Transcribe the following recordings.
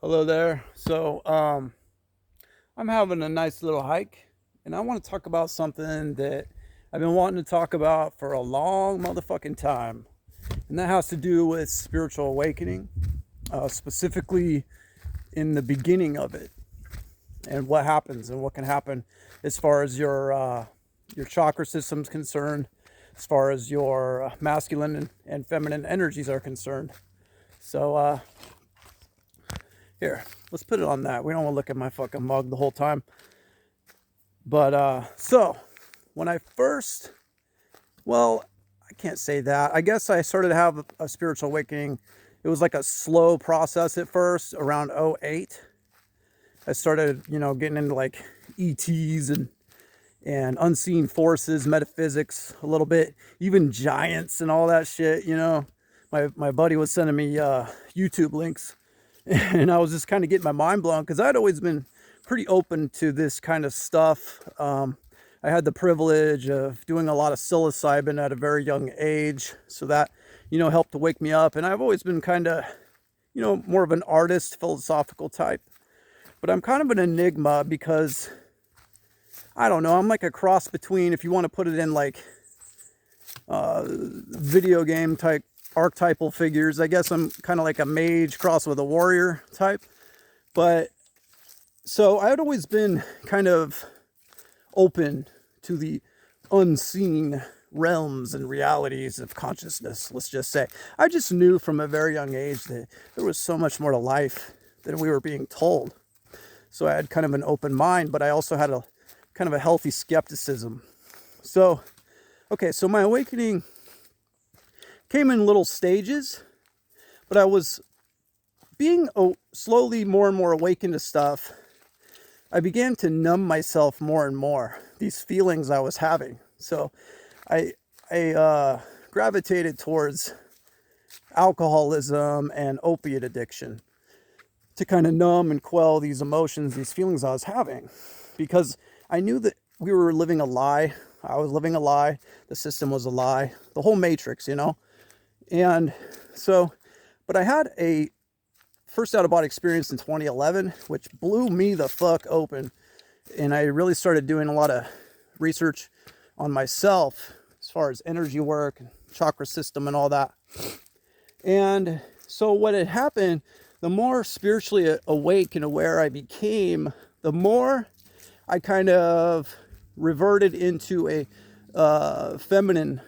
Hello there. I'm having a nice little hike, and I want to talk about something that I've been wanting to talk about for a long motherfucking time, and that has to do with spiritual awakening, specifically in the beginning of it, and what happens and what can happen as far as your chakra system's concerned, as far as your masculine and feminine energies are concerned. So Here, let's put it on that. We don't want to look at my fucking mug the whole time. But when I first, well, I can't say that. I guess I started to have a spiritual awakening. It was like a slow process at first, around '08. I started, getting into like ETs and unseen forces, metaphysics a little bit, even giants and all that shit. My buddy was sending me YouTube links, and I was just kind of getting my mind blown because I'd always been pretty open to this kind of stuff. I had the privilege of doing a lot of psilocybin at a very young age, so that helped to wake me up. And I've always been kind of more of an artist, philosophical type, but I'm kind of an enigma because I don't know. I'm like a cross between, if you want to put it in like video game type archetypal figures. I guess I'm kind of like a mage crossed with a warrior type. But so I had always been kind of open to the unseen realms and realities of consciousness, let's just say. I just knew from a very young age that there was so much more to life than we were being told. So I had kind of an open mind, but I also had a kind of a healthy skepticism. So my awakening came in little stages, but I was being slowly more and more awakened to stuff. I began to numb myself more and more, these feelings I was having. So I gravitated towards alcoholism and opiate addiction to kind of numb and quell these emotions, these feelings I was having, because I knew that we were living a lie. I was living a lie. The system was a lie. The whole matrix, And so, but I had a first out of body experience in 2011, which blew me the fuck open. And I really started doing a lot of research on myself as far as energy work, chakra system, and all that. And so what had happened, the more spiritually awake and aware I became, the more I kind of reverted into a feminine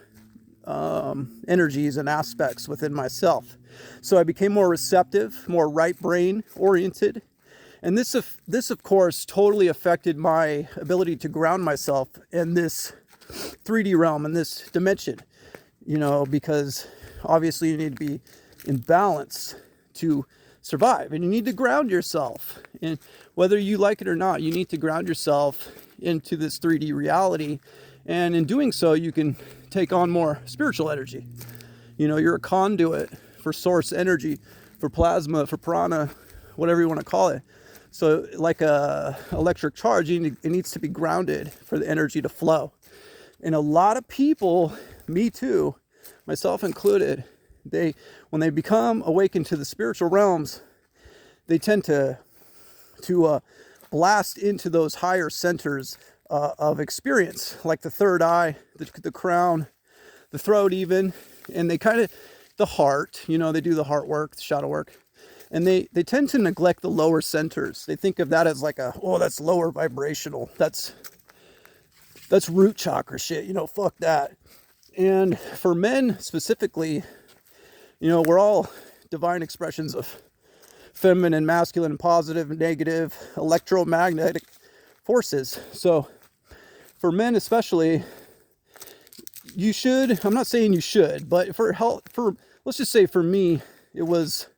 energies and aspects within myself. So I became more receptive, more right brain oriented. And this of course totally affected my ability to ground myself in this 3D realm, in this dimension, because obviously you need to be in balance to survive, and you need to ground yourself. And whether you like it or not, you need to ground yourself into this 3D reality. And in doing so, you can take on more spiritual energy. You're a conduit for source energy, for plasma, for prana, whatever you want to call it. So like a electric charge, it needs to be grounded for the energy to flow. And a lot of people, me too, myself included, when they become awakened to the spiritual realms, they tend to blast into those higher centers of experience, like the third eye, the crown, the throat even, and they kind of, the heart, they do the heart work, the shadow work, and they tend to neglect the lower centers. They think of that as like that's lower vibrational, that's root chakra shit, fuck that. And for men specifically, we're all divine expressions of feminine, masculine, positive, negative, electromagnetic forces. So for men especially, I'm not saying you should, but let's just say for me, it was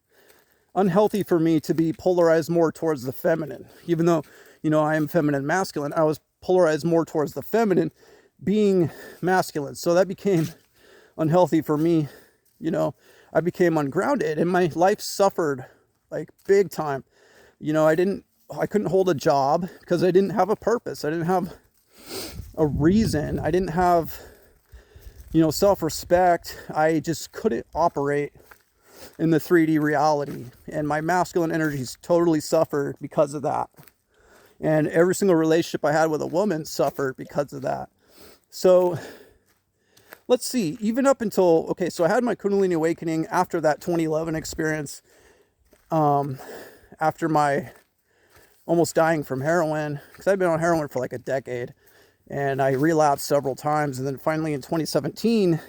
unhealthy for me to be polarized more towards the feminine. Even though, I am feminine, masculine, I was polarized more towards the feminine, being masculine. So that became unhealthy for me. I became ungrounded, and my life suffered like big time. I couldn't hold a job because I didn't have a purpose. I didn't have a reason. I didn't have, self-respect. I just couldn't operate in the 3D reality. And my masculine energies totally suffered because of that. And every single relationship I had with a woman suffered because of that. So let's see, even up until, okay, so I had my Kundalini awakening after that 2011 experience, after my almost dying from heroin, because I'd been on heroin for like a decade, and I relapsed several times. And then finally in 2017,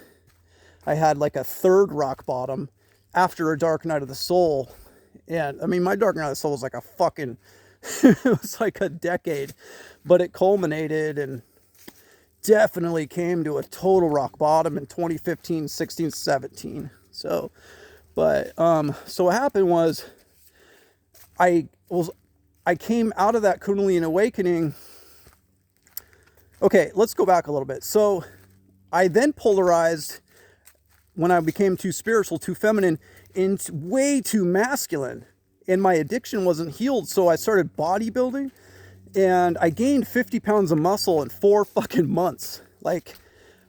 I had like a third rock bottom after a dark night of the soul. And I mean, my dark night of the soul was like a fucking, it was like a decade, but it culminated and definitely came to a total rock bottom in 2015, 16, 17. So, but, so what happened was I came out of that Kundalini awakening. Okay, let's go back a little bit. So I then polarized when I became too spiritual, too feminine, into way too masculine. And my addiction wasn't healed. So I started bodybuilding, and I gained 50 pounds of muscle in 4 fucking months. Like,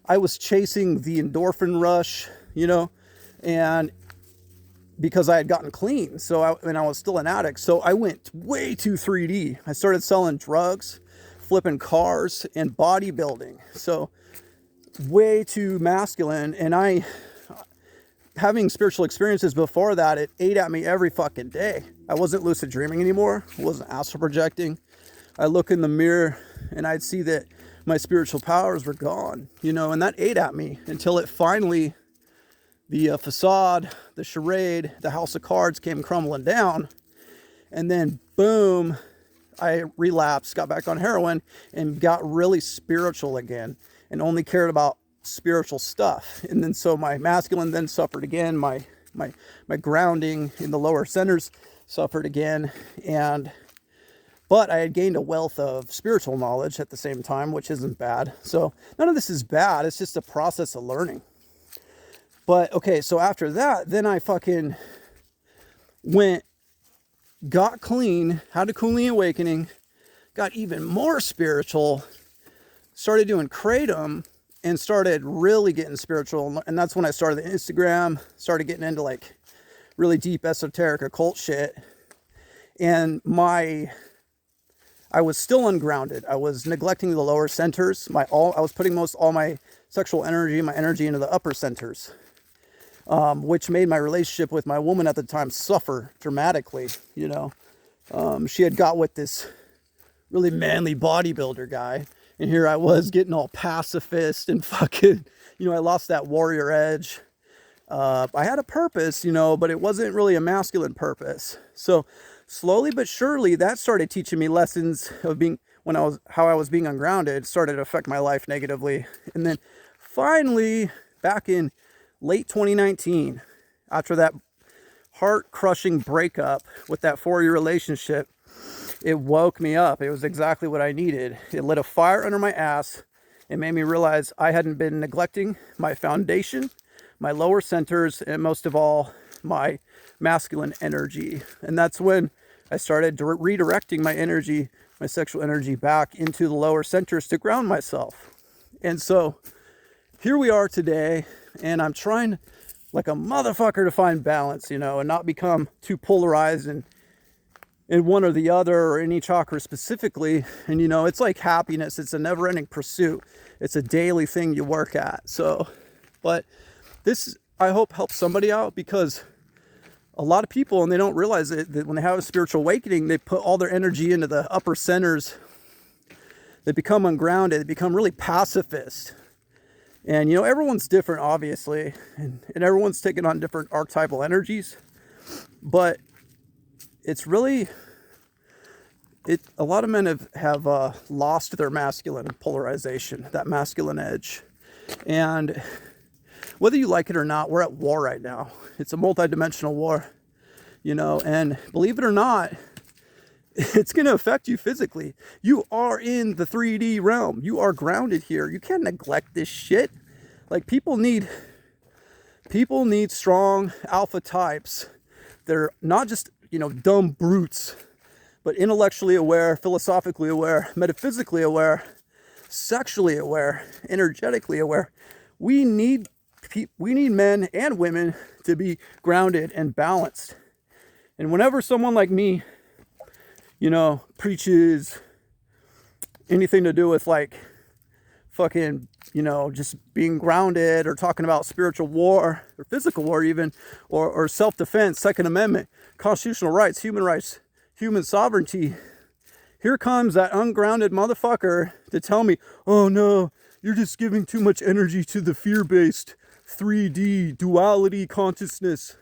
I was chasing the endorphin rush, you know, and because I had gotten clean. So I was still an addict. So I went way too 3D. I started selling drugs, flipping cars, and bodybuilding. So way too masculine. And having spiritual experiences before that, it ate at me every fucking day. I wasn't lucid dreaming anymore. I wasn't astral projecting. I look in the mirror and I'd see that my spiritual powers were gone, you know, and that ate at me until it finally, the facade, the charade, the house of cards came crumbling down. And then boom, I relapsed, got back on heroin, and got really spiritual again, and only cared about spiritual stuff. And then so my masculine then suffered again. My grounding in the lower centers suffered again. But I had gained a wealth of spiritual knowledge at the same time, which isn't bad. So none of this is bad. It's just a process of learning. But okay, so after that, then I fucking got clean, had a Kundalini awakening, got even more spiritual, started doing Kratom, and started really getting spiritual. And that's when I started the Instagram, started getting into like really deep esoteric occult shit. And I was still ungrounded. I was neglecting the lower centers. I was putting all my sexual energy, my energy into the upper centers, which made my relationship with my woman at the time suffer dramatically. You know, she had got with this really manly bodybuilder guy, and here I was getting all pacifist and fucking, you know, I lost that warrior edge. I had a purpose, you know, but it wasn't really a masculine purpose. So slowly but surely, that started teaching me lessons of how I was being ungrounded, started to affect my life negatively. And then finally, back in late 2019, after that heart-crushing breakup with that 4-year relationship, it woke me up. It was exactly what I needed. It lit a fire under my ass. It made me realize I hadn't been neglecting my foundation, my lower centers, and most of all, my masculine energy. And that's when I started redirecting my energy, my sexual energy, back into the lower centers to ground myself. And so here we are today, and I'm trying like a motherfucker to find balance, you know, and not become too polarized in one or the other, or any chakra specifically. And, you know, it's like happiness. It's a never-ending pursuit. It's a daily thing you work at. So, but this, I hope, helps somebody out, because a lot of people, and they don't realize it, that when they have a spiritual awakening, they put all their energy into the upper centers. They become ungrounded. They become really pacifist. And, you know, everyone's different, obviously, and everyone's taking on different archetypal energies. But it's really, a lot of men have lost their masculine polarization, that masculine edge. And whether you like it or not, we're at war right now. It's a multi-dimensional war, you know, and believe it or not, it's going to affect you physically. You are in the 3D realm. You are grounded here. You can't neglect this shit. Like, people need strong alpha types. They're not just, you know, dumb brutes, but intellectually aware, philosophically aware, metaphysically aware, sexually aware, energetically aware. We need we need men and women to be grounded and balanced. And whenever someone like me, preaches anything to do with like fucking, just being grounded, or talking about spiritual war or physical war even, or self-defense, Second Amendment, constitutional rights, human sovereignty, here comes that ungrounded motherfucker to tell me, oh no, you're just giving too much energy to the fear-based 3D duality consciousness.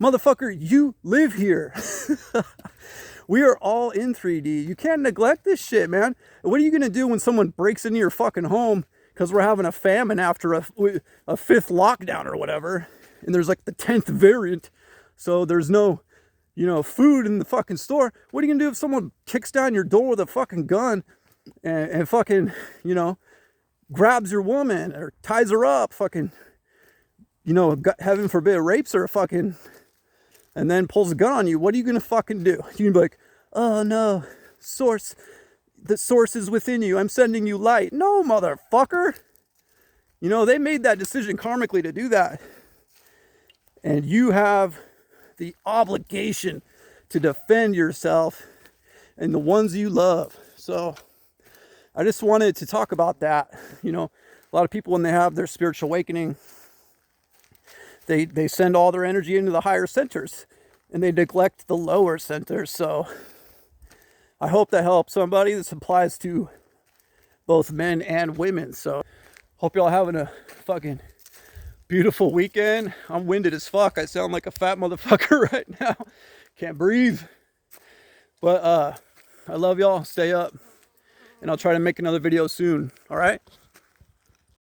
Motherfucker, you live here. We are all in 3D. You can't neglect this shit, man. What are you going to do when someone breaks into your fucking home because we're having a famine after a fifth lockdown or whatever, and there's like the 10th variant, so there's no, food in the fucking store? What are you going to do if someone kicks down your door with a fucking gun and fucking, grabs your woman or ties her up, fucking, heaven forbid, rapes her fucking, and then pulls a gun on you? What are you going to fucking do? You can be like, oh no, the source is within you. I'm sending you light. No, motherfucker. They made that decision karmically to do that. And you have the obligation to defend yourself and the ones you love. So I just wanted to talk about that. A lot of people, when they have their spiritual awakening, they send all their energy into the higher centers and they neglect the lower centers. So I hope that helps somebody. This applies to both men and women. So hope y'all having a fucking beautiful weekend. I'm winded as fuck. I sound like a fat motherfucker right now. Can't breathe. But I love y'all. Stay up. And I'll try to make another video soon. All right?